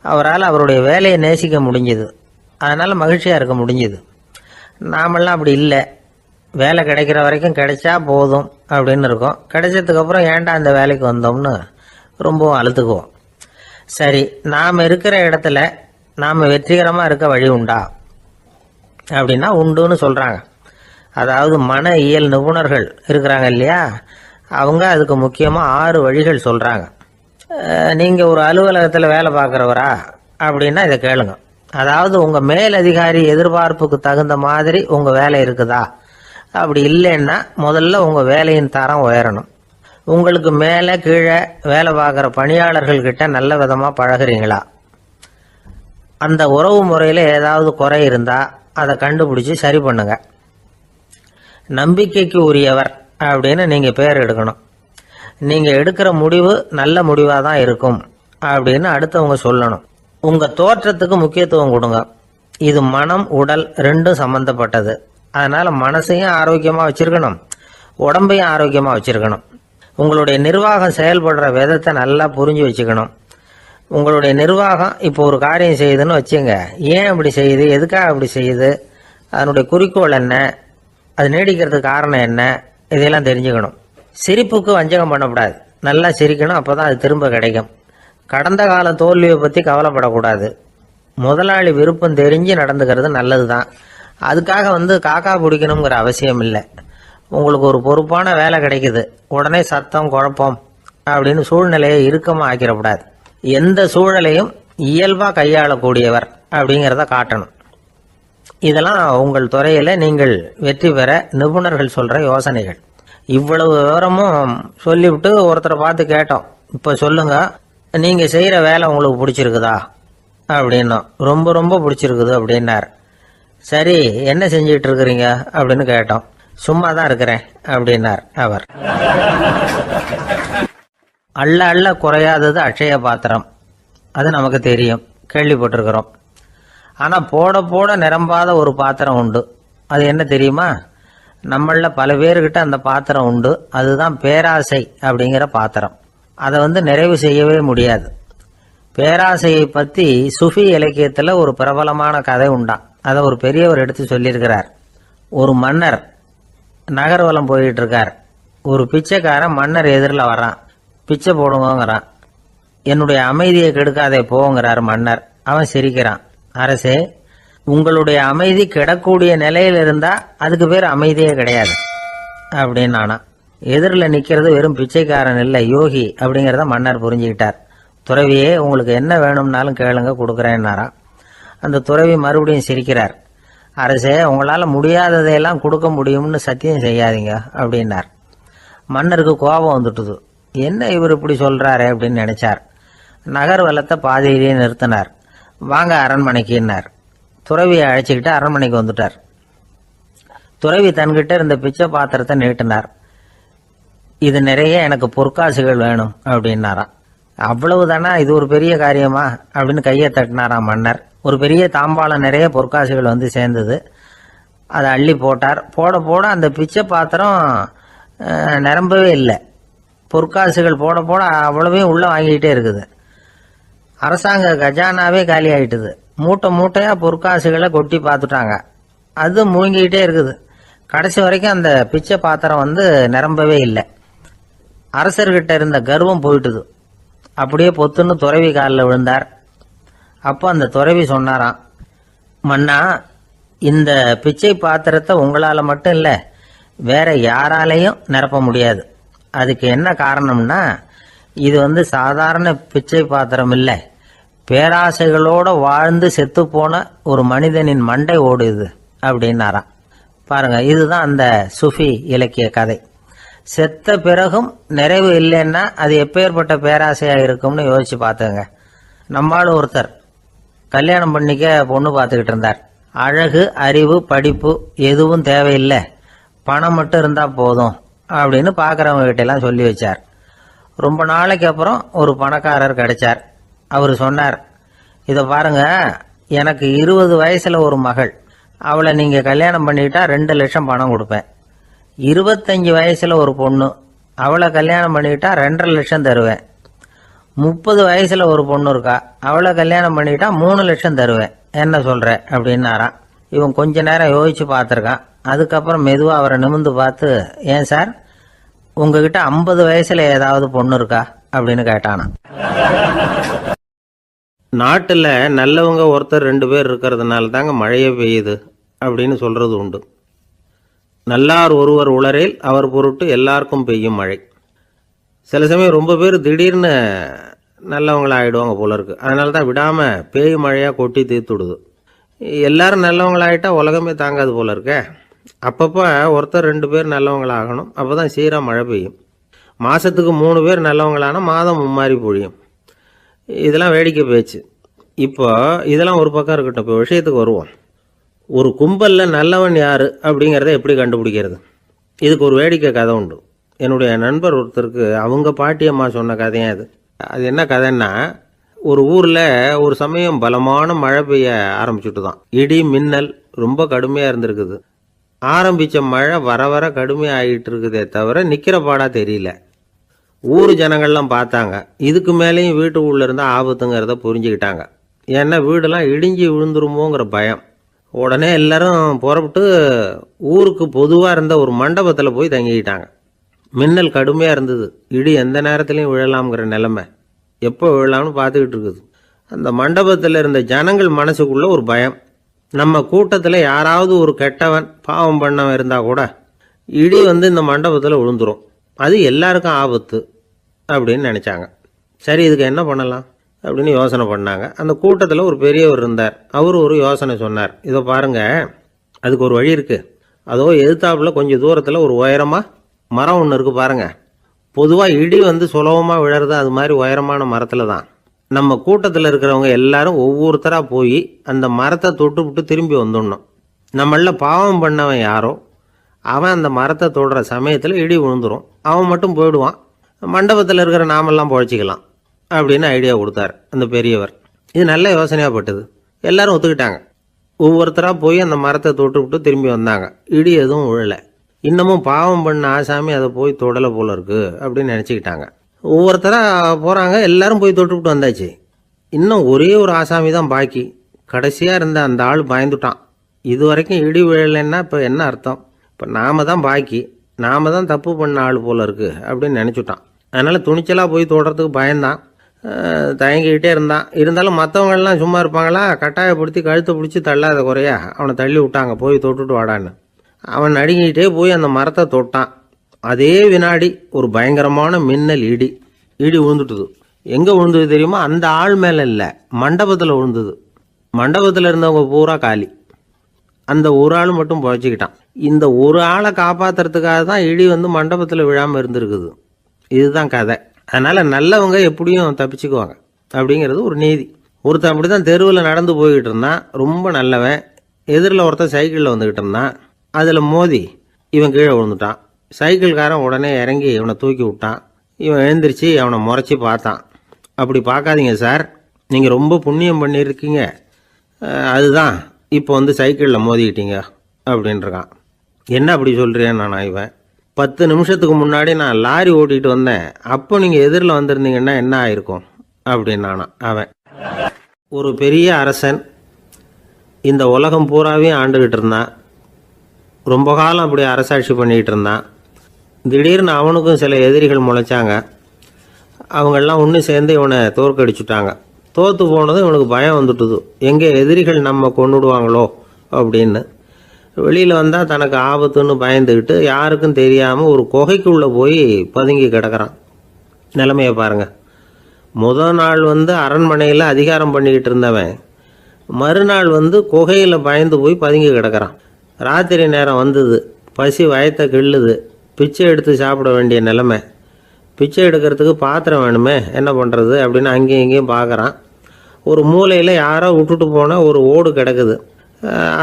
அவரால் அவருடைய வேலையை நேசிக்க முடிஞ்சுது, அதனால மகிழ்ச்சியா இருக்க முடிஞ்சுது. நாமெல்லாம் அப்படி இல்லை. வேலை கிடைக்கிற வரைக்கும் கிடைச்சா போதும் அப்படின்னு இருக்கோம். கிடைச்சதுக்கு அப்புறம் ஏன்டா இந்த வேலைக்கு வந்தோம்னு ரொம்பவும் அழுத்துக்குவோம். சரி, நாம் இருக்கிற இடத்துல நாம் வெற்றிகரமாக இருக்க வழி உண்டா அப்படின்னா உண்டுன்னு சொல்கிறாங்க. அதாவது மன இயல் நிபுணர்கள் இருக்கிறாங்க இல்லையா, அவங்க அதுக்கு முக்கியமாக 6 வழிகள் சொல்கிறாங்க. நீங்கள் ஒரு அலுவலகத்தில் வேலை பார்க்குறவரா அப்படின்னா இதை கேளுங்க. அதாவது உங்கள் மேலதிகாரி எதிர்பார்ப்புக்கு தகுந்த மாதிரி உங்கள் வேலை இருக்குதா? அப்படி இல்லைன்னா முதல்ல உங்கள் வேலையின் தரம் உயரணும். உங்களுக்கு மேலே கீழே வேலை பார்க்குற பணியாளர்கள்கிட்ட நல்ல விதமாக பழகுறீங்களா? அந்த உறவு முறையில் ஏதாவது குறை இருந்தால் அதை கண்டுபிடிச்சி சரி பண்ணுங்க. நம்பிக்கைக்கு உரியவர் அப்படின்னு நீங்கள் பேர் எடுக்கணும். நீங்கள் எடுக்கிற முடிவு நல்ல முடிவாக தான் இருக்கும் அப்படின்னு அடுத்தவங்க சொல்லணும். உங்கள் தோற்றத்துக்கு முக்கியத்துவம் கொடுங்க. இது மனம் உடல் ரெண்டும் சம்பந்தப்பட்டது. அதனால மனசையும் ஆரோக்கியமாக வச்சிருக்கணும், உடம்பையும் ஆரோக்கியமாக வச்சிருக்கணும். உங்களுடைய நிர்வாகம் செயல்படுற விதத்தை நல்லா புரிஞ்சு வச்சுக்கணும். உங்களுடைய நிர்வாகம் இப்போ ஒரு காரியம் செய்யுதுன்னு வச்சுங்க, ஏன் அப்படி செய்யுது, எதுக்காக அப்படி செய்யுது, அதனுடைய குறிக்கோள் என்ன, அது நீடிக்கிறதுக்கு காரணம் என்ன, இதையெல்லாம் தெரிஞ்சுக்கணும். சிரிப்புக்கு வஞ்சகம் பண்ணக்கூடாது, நல்லா சிரிக்கணும், அப்போ தான் அது திரும்ப கிடைக்கும். கடந்த கால தோல்வியை பற்றி கவலைப்படக்கூடாது. முதலாளி விருப்பம் தெரிஞ்சு நடந்துக்கிறது நல்லது தான். அதுக்காக காக்கா பிடிக்கணுங்கிற அவசியம் இல்லை. உங்களுக்கு ஒரு பொறுப்பான வேலை கிடைக்குது, உடனே சத்தம் குழப்பம் அப்படின்னு சூழ்நிலையை இறுக்கமாக ஆக்கிடக்கூடாது. எந்த சூழலையும் இயல்பாக கையாளக்கூடியவர் அப்படிங்கிறத காட்டணும். இதெல்லாம் உங்கள் துறையில் நீங்கள் வெற்றி பெற நிபுணர்கள் சொல்கிற யோசனைகள். இவ்வளவு விவரமும் சொல்லிவிட்டு ஒருத்தரை பார்த்து கேட்டோம், இப்போ சொல்லுங்க, நீங்கள் செய்கிற வேலை உங்களுக்கு பிடிச்சிருக்குதா அப்படின்னோம். ரொம்ப ரொம்ப பிடிச்சிருக்குது அப்படின்னார். சரி, என்ன செஞ்சிட்டு இருக்கிறீங்க அப்படின்னு கேட்டோம். சும்மா தான் இருக்கிறேன் அப்படின்னார் அவர். அள்ள அள்ள குறையாதது அட்சய பாத்திரம், அது நமக்கு தெரியும், கேள்விப்பட்டிருக்கிறோம். ஆனால் போட போட நிரம்பாத ஒரு பாத்திரம் உண்டு. அது என்ன தெரியுமா? நம்மள பல பேர்கிட்ட அந்த பாத்திரம் உண்டு. அதுதான் பேராசை அப்படிங்கிற பாத்திரம். அதை நிறைவு செய்யவே முடியாது. பேராசையை பற்றி சுஃபி இலக்கியத்தில் ஒரு பிரபலமான கதை உண்டாம். அதை ஒரு பெரியவர் எடுத்து சொல்லியிருக்கிறார். ஒரு மன்னர் நகர்வலம் போயிட்டு இருக்கார். ஒரு பிச்சைக்காரன் மன்னர் எதிரில் வர்றான். பிச்சை போடுங்கிறான். என்னுடைய அமைதியை கெடுக்காதே போங்கிறார் மன்னர். அவன் சிரிக்கிறான். அரசே, உங்களுடைய அமைதி கெடக்கூடிய நிலையில் இருந்தா அதுக்கு பேர் அமைதியே கிடையாது அப்படின்னு நானா. எதிரில் நிற்கிறது வெறும் பிச்சைக்காரன் இல்லை, யோகி அப்படிங்கிறத மன்னர் புரிஞ்சுக்கிட்டார். துறவியே, உங்களுக்கு என்ன வேணும்னாலும் கேளுங்க, கொடுக்குறேன்னாராம். அந்த துறவி மறுபடியும் சிரிக்கிறார். அரசே, உங்களால் முடியாததையெல்லாம் கொடுக்க முடியும்னு சத்தியம் செய்யாதீங்க அப்படின்னார். மன்னருக்கு கோபம் வந்துட்டுது. என்ன இவர் இப்படி சொல்றாரு அப்படின்னு நினைச்சார். நகர்வலத்தை பாதியிலேயே நிறுத்தினார். வாங்க அரண்மனைக்குன்னார். துறவியை அழைச்சிக்கிட்டு அரண்மனைக்கு வந்துட்டார். துறவி தன்கிட்ட இருந்த பிச்சை பாத்திரத்தை நீட்டினார். இது நிறைய எனக்கு பொற்காசுகள் வேணும் அப்படின்னாராம். அவ்வளவுதானா, இது ஒரு பெரிய காரியமா அப்படின்னு கையை தட்டினாராம் மன்னர். ஒரு பெரிய தாம்பாளம் நிறைய பொற்காசுகள் சேர்ந்தது. அதை அள்ளி போட்டார். போட போட அந்த பிச்சை பாத்திரம் நிரம்பவே இல்லை. பொற்காசுகள் போட போட அவ்வளவையும் உள்ளே வாங்கிக்கிட்டே இருக்குது. அரசாங்க கஜானாவே காலி ஆகிட்டுது. மூட்டை மூட்டையாக பொற்காசுகளை கொட்டி பார்த்துட்டாங்க. அது முழுங்கிக்கிட்டே இருக்குது. கடைசி வரைக்கும் அந்த பிச்சை பாத்திரம் நிரம்பவே இல்லை. அரசர்கிட்ட இருந்த கர்வம் போயிட்டுது. அப்படியே பொத்துன்னு துறவி காலில் விழுந்தார். அப்போ அந்த துறவி சொன்னாராம், மன்னா, இந்த பிச்சை பாத்திரத்தை உங்களால் மட்டும் இல்லை, வேற யாராலையும் நிரப்ப முடியாது. அதுக்கு என்ன காரணம்னா, இது சாதாரண பிச்சை பாத்திரம் இல்லை, பேராசைகளோட வாழ்ந்து செத்து போன ஒரு மனிதனின் மண்டை ஓடுது அப்படின்னாராம். பாருங்க, இதுதான் அந்த சுஃபி இலக்கிய கதை. செத்த பிறகும் நிறைவு இல்லைன்னா அது எப்பேற்பட்ட பேராசையா இருக்கும்னு யோசிச்சு பார்த்துங்க. நம்மால் ஒருத்தர் கல்யாணம் பண்ணிக்க பொண்ணு பார்த்துக்கிட்டு இருந்தார். அழகு, அறிவு, படிப்பு எதுவும் தேவையில்லை, பணம் மட்டும் இருந்தா போதும் அப்படின்னு பார்க்குறவங்க கிட்ட எல்லாம் சொல்லி வச்சார். ரொம்ப நாளைக்கு அப்புறம் ஒரு பணக்காரர் கிடைச்சார். அவர் சொன்னார், இதை பாருங்க, எனக்கு 20 வயசுல ஒரு மகள், அவளை நீங்க கல்யாணம் பண்ணிக்கிட்டா 2 லட்சம் பணம் கொடுப்பேன். 25 வயசுல ஒரு பொண்ணு, அவளை கல்யாணம் பண்ணிக்கிட்டா 2.5 லட்சம் தருவேன். 30 வயசுல ஒரு பொண்ணு இருக்கா, அவளை கல்யாணம் பண்ணிக்கிட்டா 3 லட்சம் தருவேன். என்ன சொல்ற அப்படின்னாராம். இவன் கொஞ்ச நேரம் யோசிச்சு பார்த்துருக்கான். அதுக்கப்புறம் மெதுவா அவரை நிமிர்ந்து பார்த்து, ஏன் சார், உங்ககிட்ட 50 வயசுல ஏதாவது பொண்ணு இருக்கா அப்படின்னு கேட்டானா. நாட்டில் நல்லவங்க ஒருத்தர் 2 பேர் இருக்கிறதுனால தாங்க மழையே பெய்யுது அப்படின்னு சொல்றது உண்டு. நல்லார் ஒருவர் உளரேல் அவர் பொருட்டு எல்லாருக்கும் பெய்யும் மழை. சில சமயம் ரொம்ப பேர் திடீர்னு நல்லவங்களாகிடுவாங்க போல இருக்கு. அதனால தான் விடாமல் பேய் மழையாக கொட்டி தீர்த்துடுது. எல்லாரும் நல்லவங்களாகிட்டா உலகமே தாங்காது போல இருக்க. அப்பப்போ ஒருத்தர் 2 பேர் நல்லவங்களாகணும், அப்போ தான் சீராக மழை பெய்யும். மாதத்துக்கு 3 பேர் நல்லவங்களானா மாதம் மும்மாரி பொழியும். இதெல்லாம் வேடிக்கை பேச்சு. இப்போ இதெல்லாம் ஒரு பக்கம் இருக்கட்டும். இப்போ விஷயத்துக்கு வருவோம். ஒரு கும்பலில் நல்லவன் யார் அப்படிங்கிறத எப்படி கண்டுபிடிக்கிறது? இதுக்கு ஒரு வேடிக்கை கதை உண்டு. என்னுடைய நண்பர் ஒருத்தருக்கு அவங்க பாட்டியம்மா சொன்ன கதையும் அது. அது என்ன கதைன்னா, ஒரு ஊரில் ஒரு சமயம் பலமான மழை பெய்ய ஆரம்பிச்சுட்டு தான். இடி மின்னல் ரொம்ப கடுமையாக இருந்திருக்குது. ஆரம்பித்த மழை வர வர கடுமையாக ஆகிட்டு இருக்குதே தவிர நிற்கிற பாடா தெரியல. ஊர் ஜனங்கள்லாம் பார்த்தாங்க. இதுக்கு மேலேயும் வீட்டுக்குள்ளே இருந்தால் ஆபத்துங்கிறத புரிஞ்சுக்கிட்டாங்க. ஏன்னா வீடெல்லாம் இடிஞ்சி விழுந்துருமோங்கிற பயம். உடனே எல்லாரும் புறப்பட்டு ஊருக்கு பொதுவாக இருந்த ஒரு மண்டபத்தில் போய் தங்கிக்கிட்டாங்க. மின்னல் கடுமையாக இருந்தது. இடி எந்த நேரத்துலையும் விழலாம்ங்கிற நிலைமை. எப்போ விழலாம்னு பார்த்துக்கிட்டு இருக்குது. அந்த மண்டபத்தில் இருந்த ஜனங்கள் மனசுக்குள்ள ஒரு பயம். நம்ம கூட்டத்தில் யாராவது ஒரு கெட்டவன் பாவம் பண்ணவன் இருந்தால் கூட இடி இந்த மண்டபத்தில் விழுந்துரும், அது எல்லாருக்கும் ஆபத்து அப்படின்னு நினச்சாங்க. சரி, இதுக்கு என்ன பண்ணலாம் அப்படின்னு யோசனை பண்ணாங்க. அந்த கூட்டத்தில் ஒரு பெரியவர் இருந்தார். அவர் ஒரு யோசனை சொன்னார். இதை பாருங்க, அதுக்கு ஒரு வழி இருக்குது. அதோ எதிர்த்தாப்புல கொஞ்சம் தூரத்தில் ஒரு உயரமாக மரம் ஒன்று இருக்குது பாருங்க. பொதுவாக இடி சுலபமாக விழறது அது மாதிரி உயரமான மரத்தில் தான். நம்ம கூட்டத்தில் இருக்கிறவங்க எல்லாரும் ஒவ்வொருத்தராக போய் அந்த மரத்தை தொட்டு விட்டு திரும்பி வந்துடணும். நம்மள பாவம் பண்ணவன் யாரோ அவன் அந்த மரத்தை தொடுற சமயத்தில் இடி விழுந்துடும், அவன் மட்டும் போயிடுவான். மண்டபத்தில் இருக்கிற நாமெல்லாம் பொழைச்சிக்கலாம் அப்படின்னு ஐடியா கொடுத்தார் அந்த பெரியவர். இது நல்ல யோசனையாக பட்டது. எல்லாரும் ஒத்துக்கிட்டாங்க. ஒவ்வொருத்தராக போய் அந்த மரத்தை தொட்டு விட்டு திரும்பி வந்தாங்க. இடி எதுவும் விழலை. இன்னமும் பாவம் பண்ண ஆசாமி அதை போய் தொடலை போல இருக்கு அப்படின்னு நினச்சிக்கிட்டாங்க. ஒவ்வொருத்தராக போகிறாங்க. எல்லாரும் போய் தொட்டுவிட்டு வந்தாச்சு. இன்னும் ஒரே ஒரு ஆசாமி தான் பாக்கி. கடைசியாக இருந்த அந்த ஆள் பயந்துட்டான். இது வரைக்கும் இடி விழலைன்னா இப்போ என்ன அர்த்தம்? இப்போ நாம தான் பாக்கி, நாம தான் தப்பு பண்ண ஆள் போல இருக்கு அப்படின்னு நினச்சிட்டான். அதனால் துணிச்சலாக போய் தொடுறதுக்கு பயந்தான். தயங்கிக்கிட்டே இருந்தான். இருந்தாலும் மற்றவங்கள்லாம் சும்மா இருப்பாங்களா? கட்டாயப்படுத்தி கழுத்தை பிடிச்சி தள்ளாத குறையா அவனை தள்ளி விட்டாங்க. போய் தொட்டுட்டு வாடான்னு. அவன் நடுங்கிட்டே போய் அந்த மரத்தை தொட்டான். அதே வினாடி ஒரு பயங்கரமான மின்னல் இடி விழுந்துட்டுது. எங்கே விழுந்தது தெரியுமா? அந்த ஆள் மேலே இல்லை, மண்டபத்தில் விழுந்தது. மண்டபத்தில் இருந்தவங்க பூரா காலி. அந்த ஒரு ஆள் மட்டும் புழைச்சிக்கிட்டான். இந்த ஒரு ஆளை காப்பாற்றுறதுக்காக தான் இடி மண்டபத்தில் விழாமல் இருந்திருக்குது. இதுதான் கதை. அதனால் நல்லவங்க எப்படியும் தப்பிச்சுக்குவாங்க அப்படிங்கிறது ஒரு நீதி. ஒருத்தன் அப்படி தான் தெருவில் நடந்து போய்கிட்டு இருந்தான், ரொம்ப நல்லவன். எதிரில் ஒருத்தன் சைக்கிளில் வந்துக்கிட்டு இருந்தான். அதில் மோதி இவன் கீழே விழுந்துட்டான். சைக்கிள்காரன் உடனே இறங்கி இவனை தூக்கி விட்டான். இவன் எழுந்திரிச்சு அவனை முறைச்சி பார்த்தான். அப்படி பார்க்காதீங்க சார், நீங்கள் ரொம்ப புண்ணியம் பண்ணியிருக்கீங்க, அதுதான் இப்போ சைக்கிளில் மோதிக்கிட்டீங்க அப்படின்றான். என்ன அப்படி சொல்கிறேன் நான் இவன், 10 நிமிஷத்துக்கு முன்னாடி நான் லாரி ஓட்டிகிட்டு வந்தேன், அப்போ நீங்கள் எதிரில் வந்திருந்தீங்கன்னா என்ன ஆயிருக்கும் அப்படின்னானா அவன். ஒரு பெரிய அரசன் இந்த உலகம் பூராவையும் ஆண்டுகிட்டு இருந்தான். ரொம்ப காலம் அப்படி அரசாட்சி பண்ணிகிட்டு இருந்தான். திடீர்னு அவனுக்கும் சில எதிரிகள் முளைச்சாங்க. அவங்கெல்லாம் ஒன்று சேர்ந்து இவனை தோற்கடிச்சுட்டாங்க. தோற்று போனதும் இவனுக்கு பயம் வந்துட்டுது, எங்கே எதிரிகள் நம்ம கொண்டுடுவாங்களோ அப்படின்னு. வெளியில் வந்தால் தனக்கு ஆபத்துன்னு பயந்துக்கிட்டு யாருக்கும் தெரியாமல் ஒரு குகைக்குள்ளே போய் பதுங்கி கிடக்கிறான். நிலைமையை பாருங்கள். முதல் நாள் அரண்மனையில் அதிகாரம் பண்ணிக்கிட்டு இருந்தவன் மறுநாள் குகையில் பயந்து போய் பதுங்கி கிடக்கிறான். ராத்திரி நேரம் வந்தது, பசி வயத்தை கிள்ளுது, பிச்சை எடுத்து சாப்பிட வேண்டிய நிலைமை. பிச்சை எடுக்கிறதுக்கு பாத்திரம் வேணுமே, என்ன பண்ணுறது அப்படின்னு அங்கேயும் இங்கேயும் பார்க்குறான். ஒரு மூலையில் யாரோ விட்டுட்டு போன ஒரு ஓடு கிடக்குது.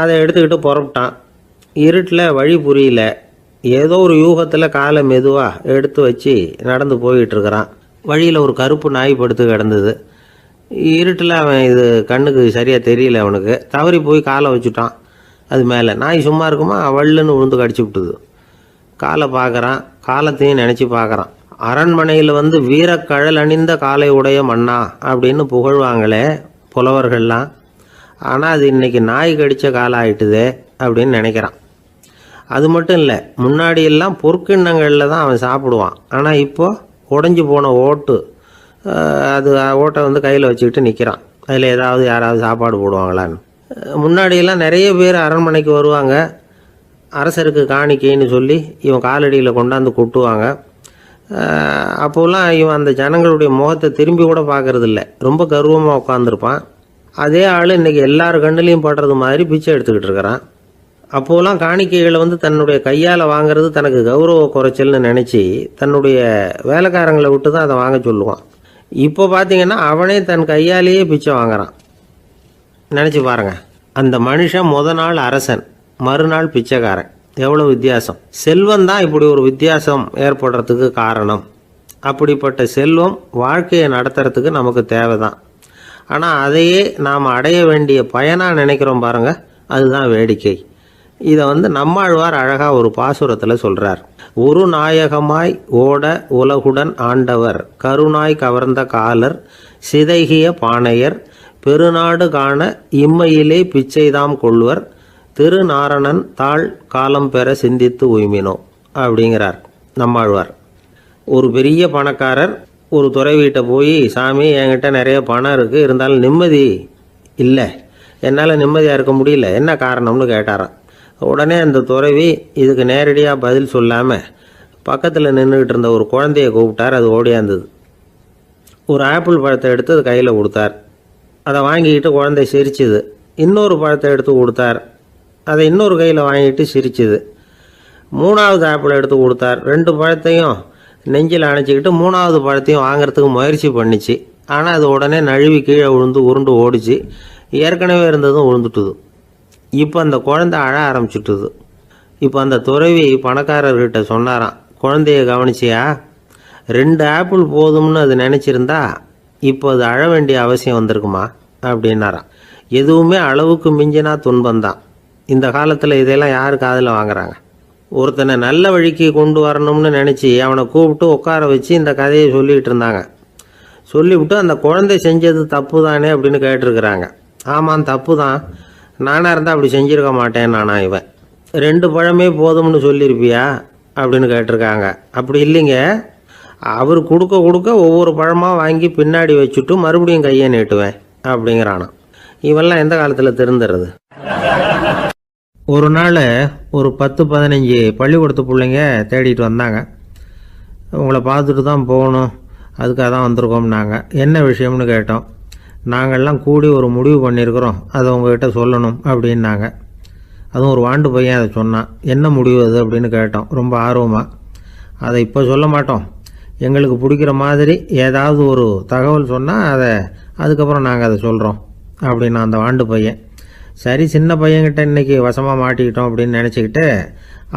அதை எடுத்துக்கிட்டு புறப்பட்டான். இருட்டில் வழி புரியல. ஏதோ ஒரு யூகத்தில் காலை மெதுவாக எடுத்து வச்சு நடந்து போயிட்டுருக்கிறான். வழியில் ஒரு கருப்பு நாய் படுத்து கிடந்தது. இருட்டில் அவன் இது கண்ணுக்கு சரியாக தெரியல. அவனுக்கு தவறி போய் காலை வச்சுட்டான் அது மேலே. நாய் சும்மா இருக்குமா, வள்ளுன்னு விழுந்து கடிச்சு விட்டுது. காலை பார்க்குறான், காலத்தையும் நினச்சி பார்க்குறான். அரண்மனையில் வீரக்கழல் அணிந்த காலை உடைய மன்னா அப்படின்னு புகழ்வாங்களே புலவர்கள்லாம். ஆனால் அது இன்றைக்கி நாய் கடித்த காலம் ஆகிட்டுதே அப்படின்னு நினைக்கிறான். அது மட்டும் இல்லை, முன்னாடியெல்லாம் பொற்கிண்ணங்களில் தான் அவன் சாப்பிடுவான். ஆனால் இப்போது உடஞ்சி போன ஓட்டு, அது ஓட்டை கையில் வச்சுக்கிட்டு நிற்கிறான். அதில் யாராவது சாப்பாடு போடுவாங்களான்னு. முன்னாடியெல்லாம் நிறைய பேர் அரண்மனைக்கு வருவாங்க. அரசருக்கு காணிக்கைன்னு சொல்லி இவன் காலடியில் கொண்டாந்து கொட்டுவாங்க. அப்போலாம் இவன் அந்த ஜனங்களுடைய முகத்தை திரும்பி கூட பார்க்கறதில்ல, ரொம்ப கர்வமாக உட்காந்துருப்பான். அதே ஆள் இன்றைக்கி எல்லார் கண்ணுலேயும் படுறது மாதிரி பிச்சை எடுத்துக்கிட்டு இருக்கிறான். அப்போலாம் காணிக்கைகளை தன்னுடைய கையால் வாங்கிறது தனக்கு கௌரவ குறைச்சல்னு நினச்சி தன்னுடைய வேலைக்காரங்களை விட்டு தான் அதை வாங்க சொல்லுவான். இப்போ பார்த்திங்கன்னா அவனே தன் கையாலேயே பிச்சை வாங்குறான். நினச்சி பாருங்கள், அந்த மனுஷன் நாள் அரசன், மறுநாள் பிச்சைக்காரன். எவ்வளோ வித்தியாசம்! செல்வம் தான் இப்படி ஒரு வித்தியாசம் ஏற்படுறதுக்கு காரணம். அப்படிப்பட்ட செல்வம் வாழ்க்கையை நடத்துறதுக்கு நமக்கு தேவை தான். ஆனால் அதையே நாம் அடைய வேண்டிய பயனாக நினைக்கிறோம் பாருங்கள், அதுதான் வேடிக்கை. இதை நம்மாழ்வார் அழகாக ஒரு பாசுரத்தில் சொல்கிறார். ஒரு நாயகமாய் ஓட உலகுடன் ஆண்டவர், கருணாய் கவர்ந்த காலர், சிதைகிய பானையர், பெருநாடு காண இம்மையிலே பிச்சைதாம் கொள்வர், திருநாரணன் தாழ் காலம் பெற சிந்தித்து உய்மினோ அப்படிங்கிறார் நம்மாழ்வார். ஒரு பெரிய பணக்காரர் ஒரு துறவிகிட்ட போய், சாமி என்கிட்ட நிறைய பணம் இருக்குது, இருந்தாலும் நிம்மதி இல்லை, என்னால் நிம்மதியாக இருக்க முடியல, என்ன காரணம்னு கேட்டாராம். உடனே அந்த துறவி இதுக்கு நேரடியாக பதில் சொல்லாமல் பக்கத்தில் நின்றுக்கிட்டு இருந்த ஒரு குழந்தைய கூப்பிட்டார். அது ஓடியாந்தது. ஒரு ஆப்பிள் பழத்தை எடுத்து அது கையில் கொடுத்தார். அதை வாங்கிக்கிட்டு குழந்தை சிரிச்சுது. இன்னொரு பழத்தை எடுத்து கொடுத்தார். அதை இன்னொரு கையில் வாங்கிட்டு சிரிச்சுது. 3வது ஆப்பிள் எடுத்து கொடுத்தார். 2 பழத்தையும் நெஞ்சில் அணைச்சிக்கிட்டு 3வது பழத்தையும் வாங்கிறதுக்கு முயற்சி பண்ணிச்சு. ஆனால் அது உடனே நழுவி கீழே விழுந்து உருண்டு ஓடிச்சு. ஏற்கனவே இருந்ததும் விழுந்துட்டுது. இப்போ அந்த குழந்தை அழ ஆரம்பிச்சுட்டுது. இப்போ அந்த துறவி பணக்காரர்கிட்ட சொன்னாராம், குழந்தைய கவனிச்சியா, 2 ஆப்பிள் போதும்னு அது நினச்சிருந்தா இப்போ அது அழ வேண்டிய அவசியம் வந்திருக்குமா அப்படின்னாராம். எதுவுமே அளவுக்கு மிஞ்சினா துன்பந்தான். இந்த காலத்தில் இதெல்லாம் யார் காதில் வாங்குறாங்க? ஒருத்தனை நல்ல வழிக்கு கொண்டு வரணும்னு நினச்சி அவனை கூப்பிட்டு உட்கார வச்சு இந்த கதையை சொல்லிகிட்டு இருந்தாங்க. சொல்லிவிட்டு அந்த குழந்தை செஞ்சது தப்பு தானே அப்படின்னு கேட்டிருக்கிறாங்க. ஆமாம், தப்பு தான், நானாக இருந்தால் அப்படி செஞ்சுருக்க மாட்டேன் நானா இவன். 2 பழமே போதும்னு சொல்லியிருப்பியா அப்படின்னு கேட்டிருக்காங்க. அப்படி இல்லைங்க, அவர் கொடுக்க கொடுக்க ஒவ்வொரு பழமாக வாங்கி பின்னாடி வச்சுட்டு மறுபடியும் கையை நீட்டுவேன் அப்படிங்கிறானா. இவெல்லாம் எந்த காலத்தில் திருந்துறது? ஒரு நாள் ஒரு 10-15 பள்ளிக்கூடத்து பிள்ளைங்க தேடிட்டு வந்தாங்க. உங்களை பார்த்துட்டு தான் போகணும், அதுக்காக தான் வந்திருக்கோம்னாங்க. என்ன விஷயம்னு கேட்டோம். நாங்கள்லாம் கூடி ஒரு முடிவு பண்ணியிருக்கிறோம், அதை உங்ககிட்ட சொல்லணும் அப்படின்னாங்க. அதுவும் ஒரு வாண்டு பையன் அதை சொன்னான். என்ன முடிவு அது அப்படின்னு கேட்டோம் ரொம்ப ஆர்வமாக. அதை இப்போ சொல்ல மாட்டோம், எங்களுக்கு பிடிக்கிற மாதிரி ஏதாவது ஒரு தகவல் சொன்னால் அதுக்கப்புறம் நாங்கள் அதை சொல்கிறோம் அப்படின்னா அந்த வாண்டு பையன். சரி, சின்ன பையன்கிட்ட இன்றைக்கி வசமாக மாட்டிக்கிட்டோம் அப்படின்னு நினச்சிக்கிட்டு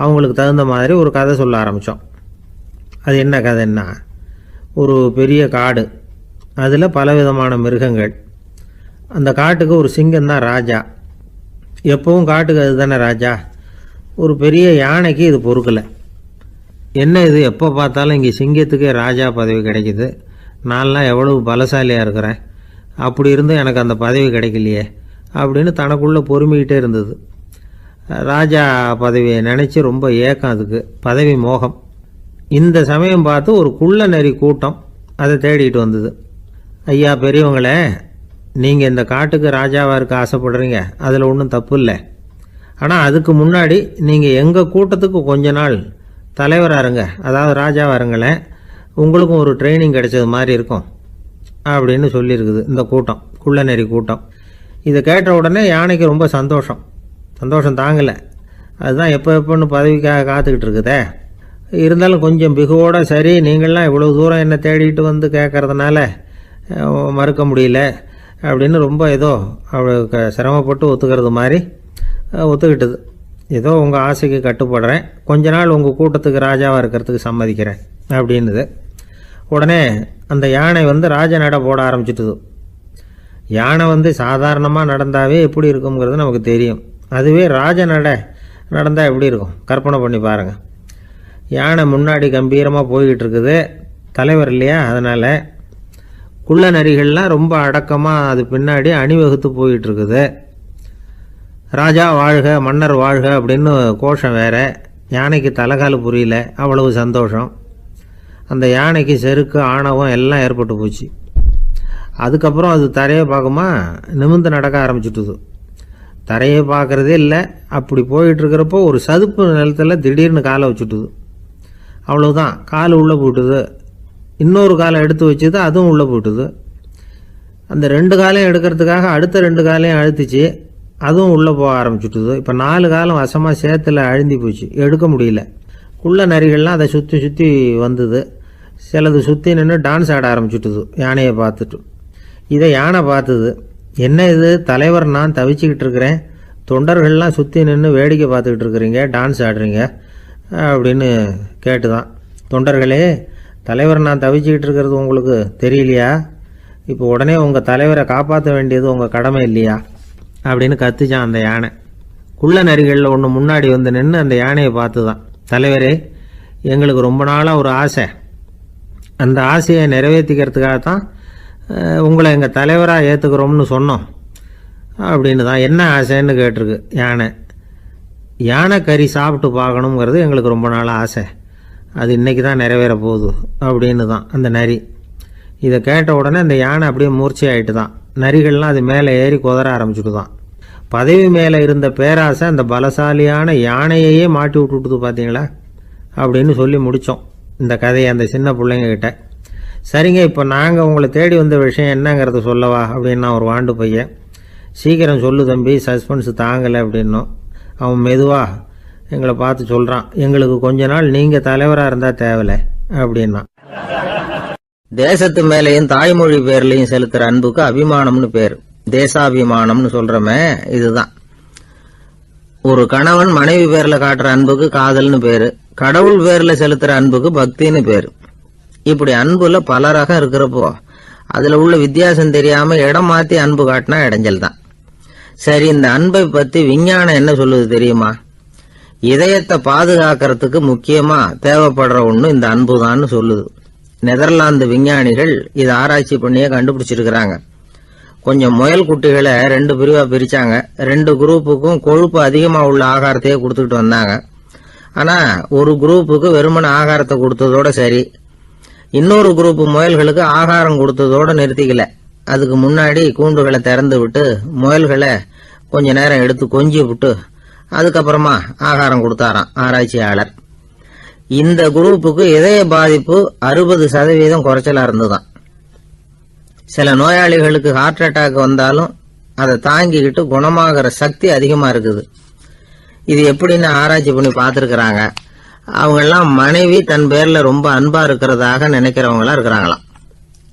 அவங்களுக்கு தகுந்த மாதிரி ஒரு கதை சொல்ல ஆரம்பித்தோம். அது என்ன கதைன்னா, ஒரு பெரிய காடு, அதில் பலவிதமான மிருகங்கள். அந்த காட்டுக்கு ஒரு சிங்கம் தான் ராஜா. எப்பவும் காட்டுக்கு அது தானே ராஜா. ஒரு பெரிய யானைக்கு இது பொறுக்கலை. என்ன இது, எப்போ பார்த்தாலும் இங்கே சிங்கத்துக்கே ராஜா பதவி கிடைக்குது, நான்லாம் எவ்வளவு பலசாலியாக இருக்கிறேன், அப்படி இருந்தும் எனக்கு அந்த பதவி கிடைக்கலையே அப்படின்னு தனக்குள்ளே பொறுமிக்கிட்டே இருந்தது. ராஜா பதவியை நினச்சி ரொம்ப ஏக்கம், அதுக்கு பதவி மோகம். இந்த சமயம் பார்த்து ஒரு குள்ள நரி கூட்டம் அதை தேடிட்டு வந்தது. ஐயா பெரியவங்களே, நீங்கள் இந்த காட்டுக்கு ராஜாவாக இருக்க ஆசைப்படுறீங்க, அதில் ஒன்றும் தப்பு இல்லை. ஆனால் அதுக்கு முன்னாடி நீங்கள் எங்கள் கூட்டத்துக்கு கொஞ்ச நாள் தலைவராக இருங்க, அதாவது ராஜாவாக இருங்களேன், உங்களுக்கும் ஒரு ட்ரைனிங் கிடைச்சது மாதிரி இருக்கும் அப்படின்னு சொல்லியிருக்குது இந்த கூட்டம், குள்ள நெறி கூட்டம். இதை கேட்ட உடனே யானைக்கு ரொம்ப சந்தோஷம் தாங்கலை. அதுதான் எப்போன்னு பதவிக்காக காத்துக்கிட்டு இருக்குதே. இருந்தாலும் கொஞ்சம் பிகுவோட, சரி நீங்கள்லாம் இவ்வளோ தூரம் என்னை தேடிட்டு வந்து கேட்கறதுனால மறுக்க முடியல அப்படின்னு ரொம்ப ஏதோ அவளுக்கு சிரமப்பட்டு ஒத்துக்கிறது மாதிரி ஒத்துக்கிட்டது. ஏதோ உங்கள் ஆசைக்கு கட்டுப்படுறேன், கொஞ்ச நாள் உங்கள் கூட்டத்துக்கு ராஜாவாக இருக்கிறதுக்கு சம்மதிக்கிறேன் அப்படின்னுது. உடனே அந்த யானை ராஜ நட போட ஆரம்பிச்சிட்டுது. யானை சாதாரணமாக நடந்தாவே எப்படி இருக்குங்கிறது நமக்கு தெரியும். அதுவே ராஜ நடந்தால் எப்படி இருக்கும் கற்பனை பண்ணி பாருங்கள். யானை முன்னாடி கம்பீரமாக போய்கிட்டு இருக்குது, தலைவர் இல்லையா, அதனால் குள்ள நரிகள்லாம் ரொம்ப அடக்கமாக அது பின்னாடி அணிவகுத்து போயிட்டு இருக்குது. ராஜா வாழ்க, மன்னர் வாழ்க அப்படின்னு கோஷம் வேற. யானைக்கு தலைகால புரியல, அவ்வளவு சந்தோஷம். அந்த யானைக்கு செருக்கு ஆணவம் எல்லாம் ஏற்பட்டு போச்சு. அதுக்கப்புறம் அது தரையை பார்க்குமா, நிமிர்ந்து நடக்க ஆரம்பிச்சுட்டுது. தரையை பார்க்குறதே இல்லை. அப்படி போயிட்டுருக்கிறப்போ ஒரு சதுப்பு நிலத்தில் திடீர்னு காலை வச்சுட்டுது. அவ்வளவுதான், கால் உள்ளே போயிட்டுது. இன்னொரு காலை எடுத்து வச்சுது, அதுவும் உள்ளே போயிட்டுது. அந்த 2 காலையும் எடுக்கிறதுக்காக அடுத்த 2 காலையும் அழுத்திச்சு, அதுவும் உள்ளே போக ஆரம்பிச்சுட்டுது. இப்போ 4 காலம் வசமாக சேத்துல அழுந்தி போச்சு, எடுக்க முடியல. குள்ள நரிகள்லாம் அதை சுற்றி வந்தது. சிலது சுற்றி நின்று டான்ஸ் ஆட ஆரம்பிச்சுட்டுது யானையை பார்த்துட்டு. இதை யானை பார்த்தது. என்ன இது, தலைவர் நான் தவிச்சுக்கிட்டு இருக்கிறேன், தொண்டர்கள்லாம் சுற்றி நின்று வேடிக்கை பார்த்துக்கிட்டு இருக்கிறீங்க, டான்ஸ் ஆடுறீங்க அப்படின்னு கேட்டுதான். தொண்டர்களே, தலைவர் நான் தவிச்சுக்கிட்டு இருக்கிறது உங்களுக்கு தெரியலையா? இப்போ உடனே உங்கள் தலைவரை காப்பாற்ற வேண்டியது உங்கள் கடமை இல்லையா அப்படின்னு கத்துச்சான் அந்த யானை. குள்ள நரிகளில் ஒன்று முன்னாடி நின்று அந்த யானையை பார்த்து தான், தலைவரே எங்களுக்கு ரொம்ப நாளாக ஒரு ஆசை, அந்த ஆசையை நிறைவேற்றிக்கிறதுக்காகத்தான் உங்களை எங்கள் தலைவராக ஏற்றுக்கிறோம்னு சொன்னோம் அப்படின்னு தான். என்ன ஆசைன்னு கேட்டிருக்கு யானை. யானை கறி சாப்பிட்டு பார்க்கணுங்கிறது எங்களுக்கு ரொம்ப நாளாக ஆசை, அது இன்றைக்கி தான் நிறைவேற போகுது அப்படின்னு தான் அந்த நரி. இதை கேட்ட உடனே அந்த யானை அப்படியே மூர்ச்சி ஆகிட்டு தான். நரிகள்லாம் அது மேலே ஏறி குதற ஆரம்பிச்சுட்டு தான். பதவி மேலே இருந்த பேராசை அந்த பலசாலியான யானையையே மாட்டி விட்டுட்டுது பார்த்தீங்களா அப்படின்னு சொல்லி முடித்தோம் இந்த கதையை அந்த சின்ன பிள்ளைங்க கிட்ட. சரிங்க, இப்போ நாங்கள் உங்களை தேடி வந்த விஷயம் என்னங்கிறத சொல்லவா அப்படின்னா ஒரு வாண்டு பையன். சீக்கிரம் சொல்லு தம்பி, சஸ்பென்ஸ் தாங்கலை அப்படின்னோம். அவன் மெதுவாக எங்களை பார்த்து சொல்கிறான், எங்களுக்கு கொஞ்ச நாள் நீங்கள் தலைவராக இருந்தால் தேவலை அப்படின்னா. தேசத்து மேலேயும் தாய்மொழி பேர்லையும் செலுத்துகிற அன்புக்கு அபிமானம்னு பேர், தேசாபிமானம்னு சொல்கிறோமே இதுதான். ஒரு கணவன் மனைவி பேரில் காட்டுற அன்புக்கு காதல்னு பேர், கடவுள் பேரில் செலுத்துகிற அன்புக்கு பக்தின்னு பேர். இப்படி அன்புல பல ரகம் இருக்கிறப்போ அதில் உள்ள வித்தியாசம் தெரியாமல் இடம் மாற்றி அன்பு காட்டினா இடைஞ்சல் தான். சரி, இந்த அன்பை பற்றி விஞ்ஞானம் என்ன சொல்லுது தெரியுமா? இதயத்தை பாதுகாக்கிறதுக்கு முக்கியமாக தேவைப்படுற ஒன்று இந்த அன்பு தான்னு சொல்லுது. நெதர்லாந்து விஞ்ஞானிகள் இதை ஆராய்ச்சி பண்ணியே கண்டுபிடிச்சிருக்கிறாங்க. கொஞ்சம் முயல் குட்டிகளை 2 பிரிவாக பிரித்தாங்க. 2 குரூப்புக்கும் கொழுப்பு அதிகமாக உள்ள ஆகாரத்தையே கொடுத்துக்கிட்டு வந்தாங்க. ஆனால் ஒரு குரூப்புக்கு வெறுமன ஆகாரத்தை கொடுத்ததோட சரி, இன்னொரு குரூப் முயல்களுக்கு ஆகாரம் கொடுத்ததோடு நிறுத்திக்கல. அதுக்கு முன்னாடி கூண்டுகளை திறந்து விட்டு முயல்களை கொஞ்ச நேரம் எடுத்து கொஞ்சி விட்டு அதுக்கப்புறமா ஆகாரம் கொடுத்தாராம் ஆராய்ச்சியாளர். இந்த குரூப்புக்கு இதய பாதிப்பு 60% குறைச்சலா இருந்துதான். சில நோயாளிகளுக்கு ஹார்ட் அட்டாக் வந்தாலும் அதை தாங்கிக்கிட்டு குணமாகிற சக்தி அதிகமா இருக்குது. இது எப்படின்னு ஆராய்ச்சி பண்ணி பார்த்துருக்கிறாங்க. அவங்கெல்லாம் மனைவி தன் பேர்ல ரொம்ப அன்பா இருக்கிறதாக நினைக்கிறவங்களா இருக்கிறாங்களாம்.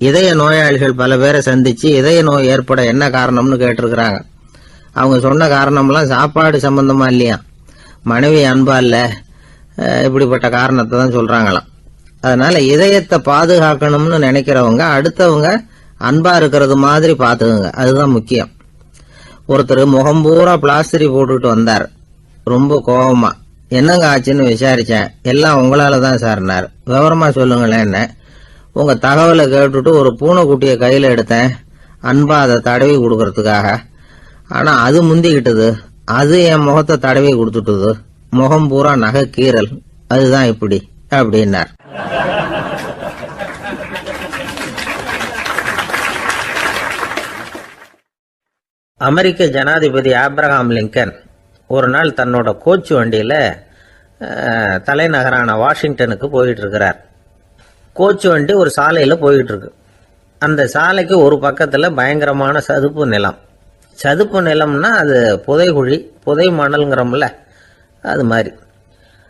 இதய நோயாளிகள் பல பேரை சந்திச்சு இதய நோய் ஏற்பட என்ன காரணம்னு கேட்டிருக்கிறாங்க. அவங்க சொன்ன காரணம்லாம் சாப்பாடு சம்பந்தமா இல்லையா, மனைவி அன்பா இல்ல, இப்படிப்பட்ட காரணத்தை தான் சொல்றாங்களாம். அதனால இதயத்தை பாதுகாக்கணும்னு நினைக்கிறவங்க அடுத்தவங்க அன்பா இருக்கிறது மாதிரி பாத்துக்குங்க, அதுதான் முக்கியம். ஒருத்தர் முகம் பூரா பிளாஸ்டரி போட்டுட்டு வந்தார், ரொம்ப கோபமா. என்னங்க ஆச்சுன்னு விசாரிச்சேன். எல்லாம் உங்களால தான் சார்னார். விவரமா சொல்லுங்களேன். என்ன உங்க தகவலை கேட்டுட்டு ஒரு பூனைக்குட்டியை கையில எடுத்தேன், அன்பா அதை தடவி கொடுக்கறதுக்காக. ஆனா அது முந்திக்கிட்டது. அது என் முகத்தை தடவி கொடுத்துட்டுது. முகம் பூரா நகை கீறல். அதுதான் இப்படி அப்படின்னார். அமெரிக்க ஜனாதிபதி ஆப்ரஹாம் லிங்கன் ஒரு நாள் தன்னோட கோச்சு வண்டியில தலைநகரான வாஷிங்டனுக்கு போயிட்டு இருக்கிறார். கோச்சு வண்டி ஒரு சாலையில போயிட்டு இருக்கு. அந்த சாலைக்கு ஒரு பக்கத்துல பயங்கரமான சதுப்பு நிலம். சதுப்பு நிலம்னா அது புதைகுழி, புதை மணல்ங்கிறோம்ல, அது மாதிரி.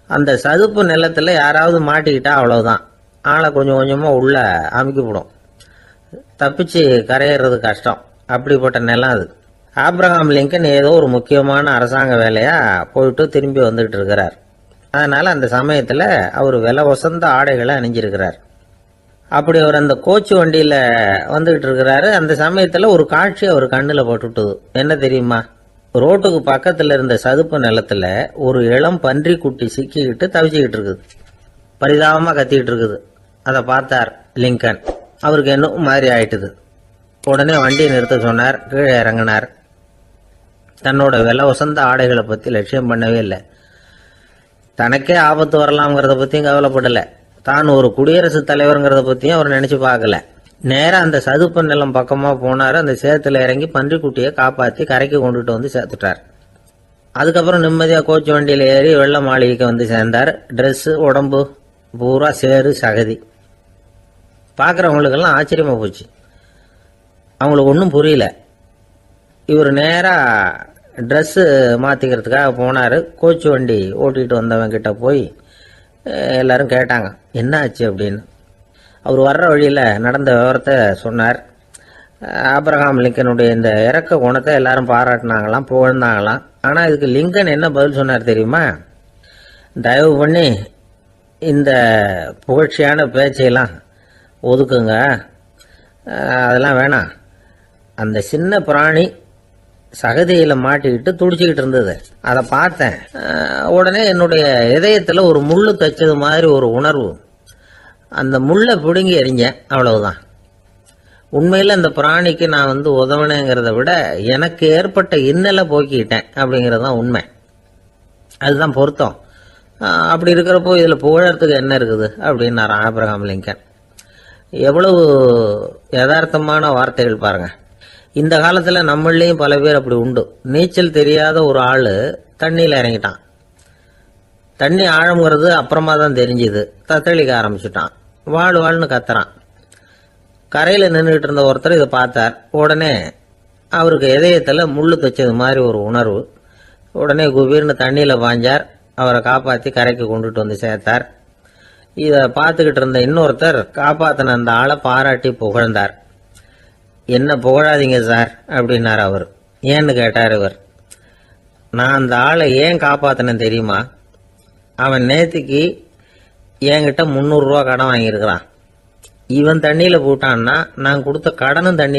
அந்த சதுப்பு நிலத்துல யாராவது மாட்டிக்கிட்டா அவ்வளவுதான், ஆளை கொஞ்சம் கொஞ்சமா உள்ள அமுக்கிவிடும். தப்பிச்சு கரையேறது கஷ்டம். அப்படிப்பட்ட நிலம் அது. ஆப்ரஹாம் லிங்கன் ஏதோ ஒரு முக்கியமான அரசாங்க வேலையா போயிட்டு திரும்பி வந்துகிட்டு இருக்கிறார். அதனால அந்த சமயத்துல அவர் விலை வசந்த ஆடைகளை அணிஞ்சிருக்கிறார். அப்படி அவர் அந்த கோச்சு வண்டியில வந்துகிட்டு இருக்கிறாரு. அந்த சமயத்துல ஒரு காட்சி அவர் கண்ணுல பட்டுட்டுது. என்ன தெரியுமா? ரோட்டுக்கு பக்கத்துல இருந்த சதுப்பு நிலத்துல ஒரு இளம் பன்றி குட்டி சிக்கிக்கிட்டு தவிச்சுக்கிட்டு இருக்குது. பரிதாபமா கத்திக்கிட்டு இருக்குது. அதை பார்த்தார் லிங்கன். அவருக்கு என்ன மாதிரி ஆயிட்டுது. உடனே வண்டியை நிறுத்த சொன்னார். கீழே இறங்கினார். தன்னோட விலை வசந்த ஆடைகளை பத்தி லட்சியம் பண்ணவே இல்லை. தனக்கே ஆபத்து வரலாம்ங்கிறத பத்தியும் கவலைப்படல. தான் ஒரு குடியரசுத் தலைவருங்கிறத பத்தியும் அவர் நினைச்சு பார்க்கல. நேரம் அந்த சதுப்பு நிலம் பக்கமா போனாரு. அந்த சேத்துல இறங்கி பன்றிக்குட்டியை காப்பாத்தி கரைக்கு கொண்டுட்டு வந்து சேர்த்துட்டார். அதுக்கப்புறம் நிம்மதியா கோச்சு வண்டியில ஏறி வெள்ள மாளிகைக்கு வந்து சேர்ந்தார். ட்ரெஸ், உடம்பு பூரா சேரு சகதி. பாக்குறவங்களுக்கெல்லாம் ஆச்சரியமா போச்சு. அவங்களுக்கு ஒன்றும் புரியல. இவர் நேரா ட்ரெஸ்ஸு மாத்திக்கிறதுக்காக போனாரு. கோச்சு வண்டி ஓட்டிட்டு வந்தவன் கிட்ட போய் எல்லாரும் கேட்டாங்க என்ன ஆச்சு அப்படின்னு. அவர் வர்ற வழியில நடந்த விவரத்தை சொன்னார். ஆப்ரஹாம் லிங்கனுடைய இந்த இறக்க குணத்தை எல்லாரும் பாராட்டினாங்களாம், புகழ்ந்தாங்களாம். ஆனா இதுக்கு லிங்கன் என்ன பதில் சொன்னார் தெரியுமா? தயவு பண்ணி இந்த புகழ்ச்சியான பேச்சையெல்லாம் ஒதுக்குங்க, அதெல்லாம் வேணாம். அந்த சின்ன பிராணி சகதியில மாட்டிக்கிட்டு துடிச்சுக்கிட்டு இருந்தது, அதை பார்த்தேன். உடனே என்னுடைய இதயத்துல ஒரு முள்ளு தைச்சது மாதிரி ஒரு உணர்வு. அந்த முள்ளை பிடுங்கி எறிஞ்சேன், அவ்வளவுதான். உண்மையில அந்த பிராணிக்கு நான் உதவினேங்கிறத விட எனக்கு ஏற்பட்ட இன்னலை போக்கிட்டேன் அப்படிங்கறதுதான் உண்மை. அதுதான் பொருத்தம். அப்படி இருக்கிறப்போ இதுல புகழறதுக்கு என்ன இருக்குது அப்படின்னாரு ஆப்ரஹாம் லிங்கன். எவ்வளவு யதார்த்தமான வார்த்தைகள் பாருங்க. இந்த காலத்துல நம்மளையும் பல பேர் அப்படி உண்டு. நீச்சல் தெரியாத ஒரு ஆளு தண்ணியில இறங்கிட்டான். தண்ணி ஆழம்ங்கிறது அப்புறமா தான் தெரிஞ்சுது. தத்தளிக்க ஆரம்பிச்சுட்டான். வாழ்னு கத்துறான். கரையில நின்றுகிட்டு இருந்த ஒருத்தர் இதை பார்த்தார். உடனே அவருக்கு இதயத்துல முள்ளு தைச்சது மாதிரி ஒரு உணர்வு. உடனே குபீர்னு தண்ணியில பாஞ்சார். அவரை காப்பாத்தி கரைக்கு கொண்டுட்டு வந்து சேர்த்தார். இத பார்த்துக்கிட்டு இருந்த இன்னொருத்தர் காப்பாத்தின அந்த ஆளை பாராட்டி புகழ்ந்தார். என்ன புகழாதீங்க சார் அப்படின்னார் அவர். ஏன்னு கேட்டார் இவர். நான் அந்த ஆளை ஏன் காப்பாத்தினேன் தெரியுமா? அவன் நேத்திக்கு என்கிட்ட 300 ரூபா கடன் வாங்கியிருக்கிறான். இவன் தண்ணியில போட்டான்னா நான் கொடுத்த கடனும் தண்ணி